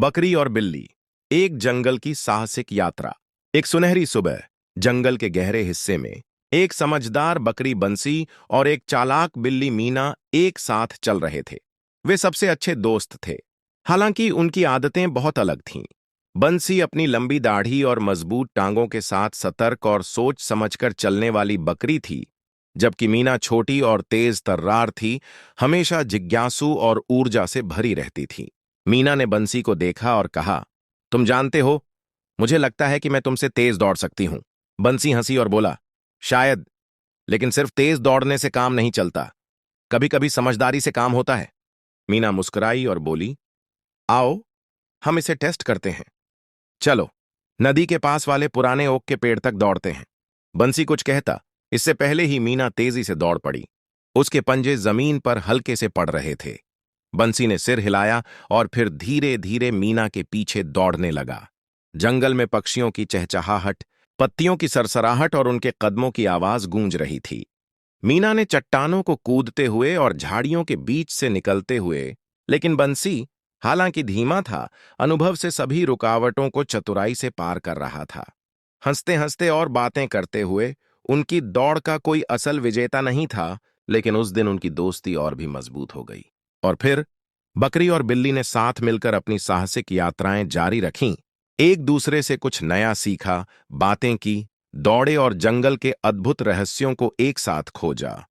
बकरी और बिल्ली। एक जंगल की साहसिक यात्रा। एक सुनहरी सुबह जंगल के गहरे हिस्से में एक समझदार बकरी बंसी और एक चालाक बिल्ली मीना एक साथ चल रहे थे। वे सबसे अच्छे दोस्त थे, हालांकि उनकी आदतें बहुत अलग थीं। बंसी अपनी लंबी दाढ़ी और मजबूत टांगों के साथ सतर्क और सोच समझकर चलने वाली बकरी थी, जबकि मीना छोटी और तेज तर्रार थी, हमेशा जिज्ञासु और ऊर्जा से भरी रहती थी। मीना ने बंसी को देखा और कहा, तुम जानते हो, मुझे लगता है कि मैं तुमसे तेज दौड़ सकती हूं। बंसी हंसी और बोला, शायद, लेकिन सिर्फ तेज दौड़ने से काम नहीं चलता। कभी कभी समझदारी से काम होता है। मीना मुस्कुराई और बोली, आओ हम इसे टेस्ट करते हैं। चलो नदी के पास वाले पुराने ओक के पेड़ तक दौड़ते हैं। बंसी कुछ कहता, इससे पहले ही मीना तेजी से दौड़ पड़ी। उसके पंजे जमीन पर हल्के से पड़ रहे थे। बंसी ने सिर हिलाया और फिर धीरे धीरे मीना के पीछे दौड़ने लगा। जंगल में पक्षियों की चहचहाहट, पत्तियों की सरसराहट और उनके कदमों की आवाज गूंज रही थी। मीना ने चट्टानों को कूदते हुए और झाड़ियों के बीच से निकलते हुए, लेकिन बंसी, हालांकि धीमा था, अनुभव से सभी रुकावटों को चतुराई से पार कर रहा था। हंसते हंसते और बातें करते हुए उनकी दौड़ का कोई असल विजेता नहीं था, लेकिन उस दिन उनकी दोस्ती और भी मजबूत हो गई। और फिर बकरी और बिल्ली ने साथ मिलकर अपनी साहसिक यात्राएं जारी रखीं, एक दूसरे से कुछ नया सीखा, बातें की, दौड़े और जंगल के अद्भुत रहस्यों को एक साथ खोजा।